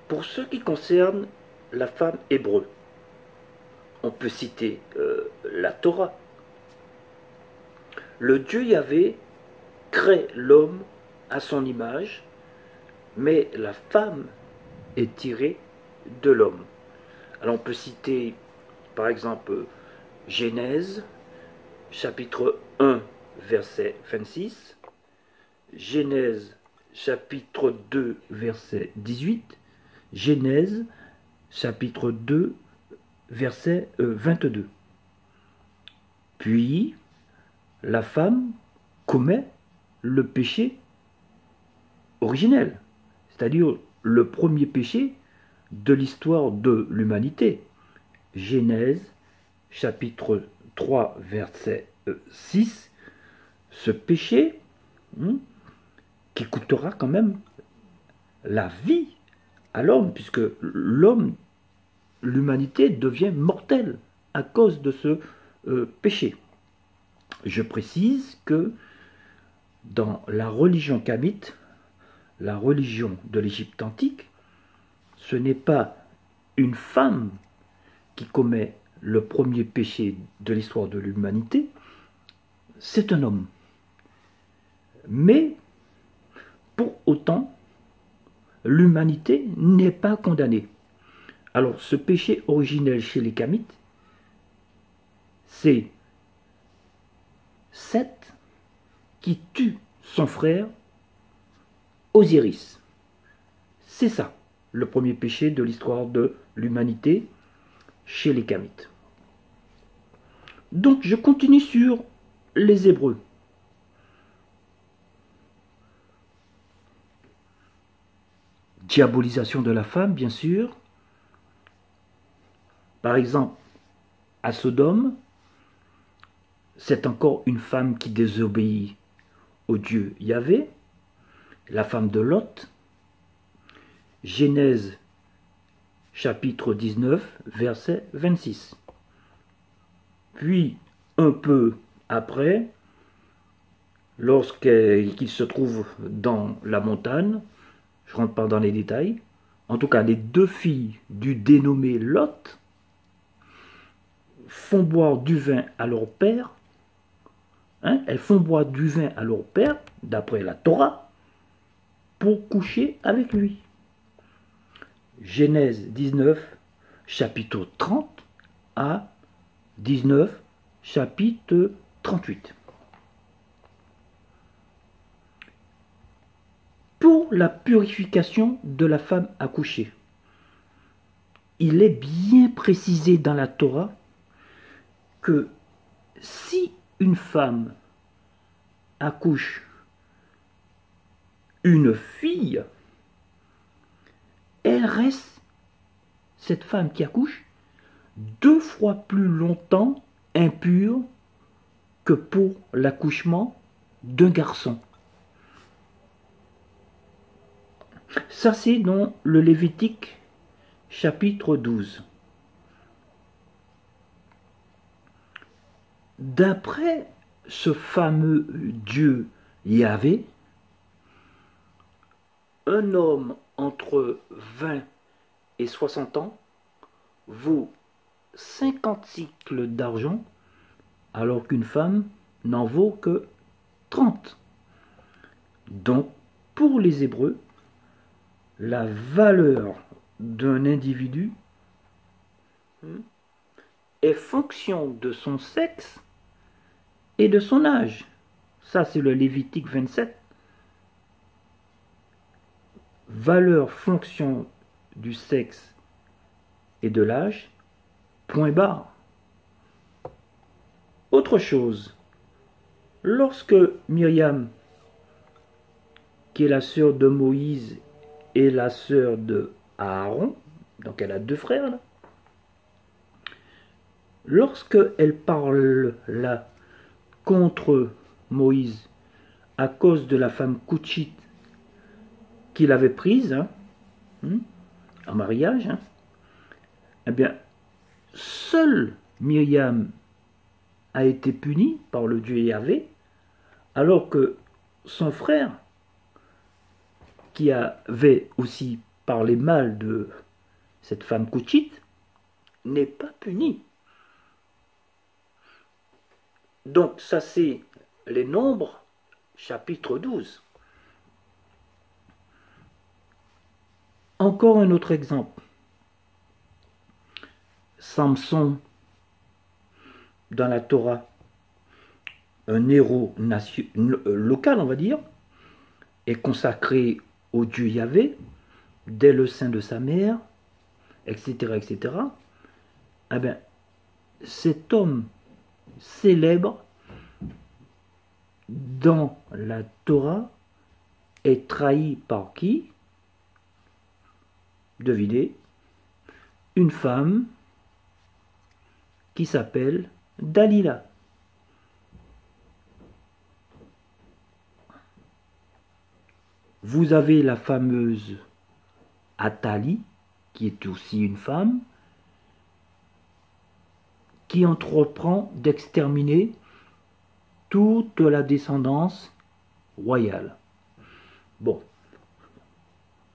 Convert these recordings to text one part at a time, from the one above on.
Pour ce qui concerne la femme hébreu, on peut citer la Torah. Le Dieu Yahvé crée l'homme à son image, mais la femme est tirée de l'homme. Alors on peut citer par exemple Genèse, chapitre 1, verset 26, Genèse, chapitre 2, verset 18, Genèse, chapitre 2, verset 22. Puis, la femme commet le péché originel, c'est-à-dire le premier péché de l'histoire de l'humanité. Genèse, chapitre 3, verset 6, ce péché qui coûtera quand même la vie à l'homme, puisque l'humanité devient mortelle à cause de ce péché. Je précise que dans la religion kamite, la religion de l'Égypte antique, ce n'est pas une femme qui commet le premier péché de l'histoire de l'humanité, c'est un homme. Mais, pour autant, l'humanité n'est pas condamnée. Alors, ce péché originel chez les Kamites, c'est Seth qui tue son frère Osiris. C'est ça, le premier péché de l'histoire de l'humanité chez les Kamites. Donc, je continue sur les Hébreux. Diabolisation de la femme, bien sûr. Par exemple, à Sodome, c'est encore une femme qui désobéit au Dieu Yahvé, la femme de Lot. Genèse, chapitre 19, verset 26. Puis, un peu après, lorsqu'il se trouve dans la montagne, je ne rentre pas dans les détails, en tout cas, les deux filles du dénommé Lot font boire du vin à leur père. Elles font boire du vin à leur père, d'après la Torah, pour coucher avec lui. Genèse 19, chapitre 30 à 19, chapitre 38. Pour la purification de la femme accouchée, il est bien précisé dans la Torah que si une femme accouche une fille, elle reste, cette femme qui accouche, 2 fois plus longtemps impure que pour l'accouchement d'un garçon. Ça, c'est dans le Lévitique, chapitre 12. D'après ce fameux Dieu Yahvé, un homme entre 20 et 60 ans vaut 50 cycles d'argent, alors qu'une femme n'en vaut que 30. Donc, pour les Hébreux, la valeur d'un individu est fonction de son sexe et de son âge. Ça, c'est le Lévitique 27. Valeur fonction du sexe et de l'âge, point barre. Autre chose, lorsque Myriam, qui est la sœur de Moïse et la sœur de Aaron, donc elle a 2 frères là, lorsque elle parle là contre Moïse à cause de la femme Couchite qu'il avait prise en mariage, eh bien, seule Myriam a été punie par le Dieu Yahvé, alors que son frère, qui avait aussi par les mâles de cette femme Couchite n'est pas puni. Donc ça c'est les Nombres, chapitre 12. Encore un autre exemple. Samson, dans la Torah, un héros local, on va dire, est consacré au Dieu Yahvé, dès le sein de sa mère, etc., etc. Eh bien, cet homme célèbre dans la Torah est trahi par qui? Devinez, une femme qui s'appelle Dalila. Vous avez la fameuse Athalie, qui est aussi une femme, qui entreprend d'exterminer toute la descendance royale. Bon,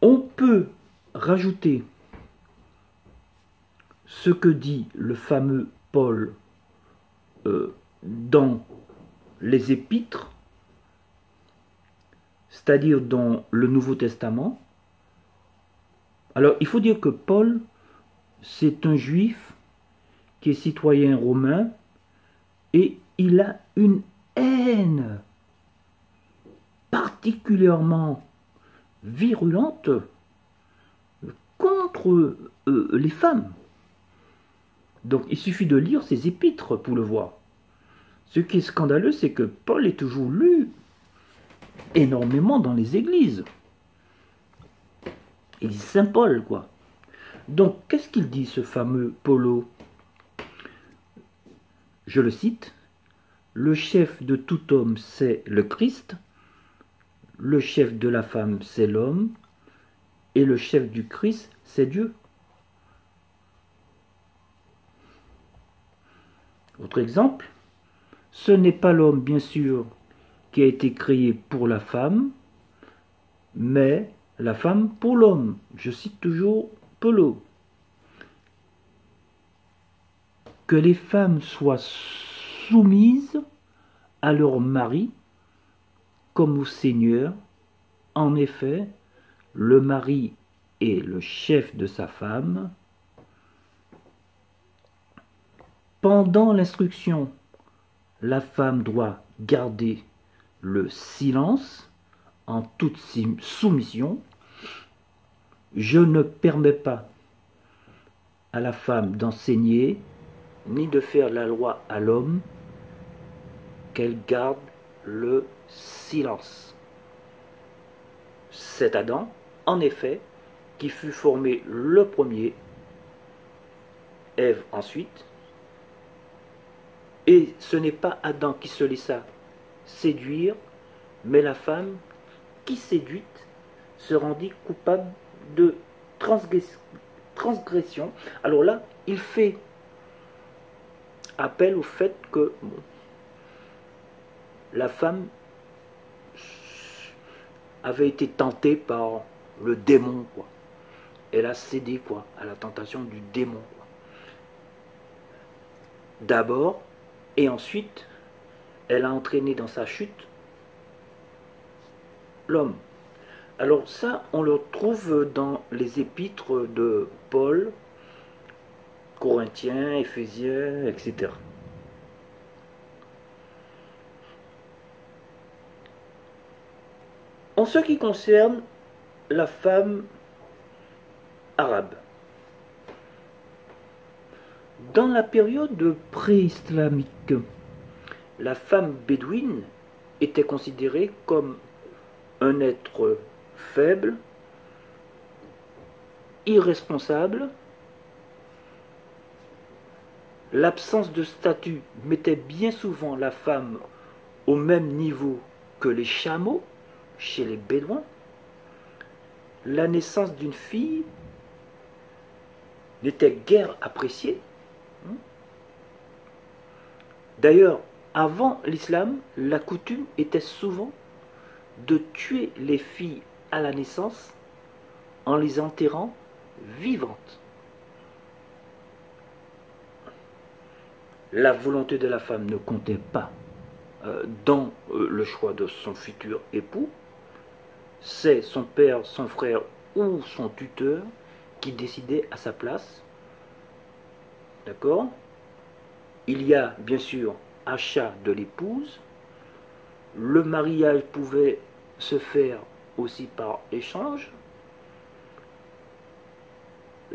on peut rajouter ce que dit le fameux Paul dans les Épîtres, c'est-à-dire dans le Nouveau Testament. Alors, il faut dire que Paul, c'est un juif qui est citoyen romain et il a une haine particulièrement virulente contre les femmes. Donc il suffit de lire ses épîtres pour le voir. Ce qui est scandaleux, c'est que Paul est toujours lu énormément dans les églises. Il dit Saint Paul, quoi. Donc qu'est-ce qu'il dit, ce fameux Paulo? Je le cite, le chef de tout homme, c'est le Christ, le chef de la femme, c'est l'homme, et le chef du Christ, c'est Dieu. Autre exemple, ce n'est pas l'homme, bien sûr, qui a été créé pour la femme, mais la femme pour l'homme. Je cite toujours Paulo. Que les femmes soient soumises à leur mari comme au Seigneur. En effet, le mari est le chef de sa femme. Pendant l'instruction, la femme doit garder le silence en toute soumission. Je ne permets pas à la femme d'enseigner ni de faire la loi à l'homme, qu'elle garde le silence. C'est Adam, en effet, qui fut formé le premier, Ève ensuite, et ce n'est pas Adam qui se laissa séduire, mais la femme qui, séduite, se rendit coupable de transgression. Alors là, il fait appel au fait que la femme avait été tentée par le démon, quoi. Elle a cédé, quoi, à la tentation du démon, quoi. D'abord, et ensuite, elle a entraîné dans sa chute l'homme. Alors ça, on le trouve dans les épîtres de Paul, Corinthiens, Éphésiens, etc. En ce qui concerne la femme arabe, dans la période pré-islamique, la femme bédouine était considérée comme un être faible, irresponsable. L'absence de statut mettait bien souvent la femme au même niveau que les chameaux chez les Bédouins. La naissance d'une fille n'était guère appréciée. D'ailleurs, avant l'islam, la coutume était souvent de tuer les filles à la naissance en les enterrant vivantes. La volonté de la femme ne comptait pas dans le choix de son futur époux. C'est son père, son frère ou son tuteur qui décidait à sa place. D'accord? Il y a bien sûr achat de l'épouse. Le mariage pouvait se faire aussi par échange.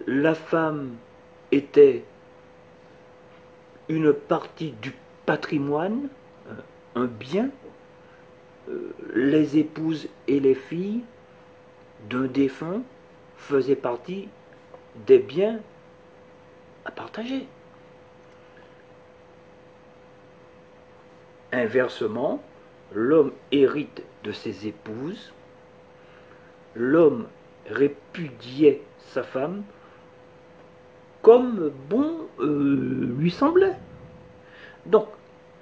La femme était une partie du patrimoine, un bien. Les épouses et les filles d'un défunt faisaient partie des biens à partager. Inversement, l'homme hérite de ses épouses, l'homme répudiait sa femme comme bon lui semblait. Donc,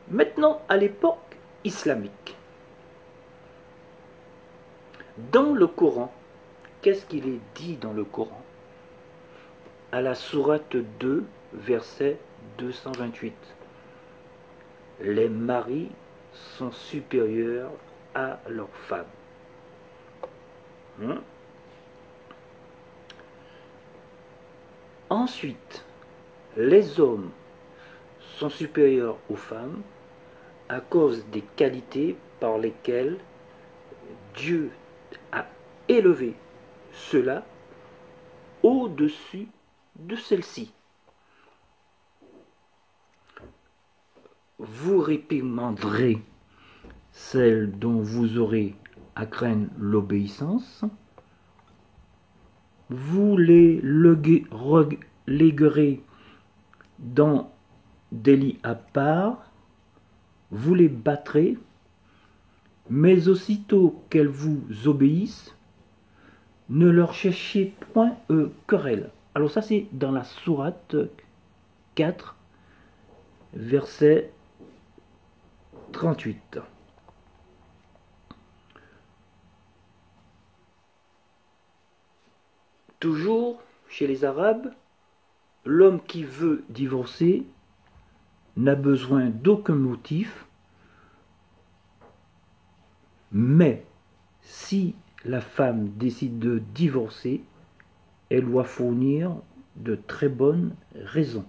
maintenant, à l'époque islamique, dans le Coran, qu'est-ce qu'il est dit dans le Coran? À la sourate 2, verset 228. Les maris sont supérieurs à leurs femmes. Ensuite, les hommes sont supérieurs aux femmes à cause des qualités par lesquelles Dieu a élevé cela au-dessus de celle-ci. Vous réprimanderez celle dont vous aurez à craindre l'obéissance. Vous les reléguerez dans des lits à part. Vous les battrez, mais aussitôt qu'elles vous obéissent, ne leur cherchez point querelle. Alors ça c'est dans la sourate 4, verset 38. Toujours chez les Arabes, l'homme qui veut divorcer n'a besoin d'aucun motif, mais si la femme décide de divorcer, elle doit fournir de très bonnes raisons.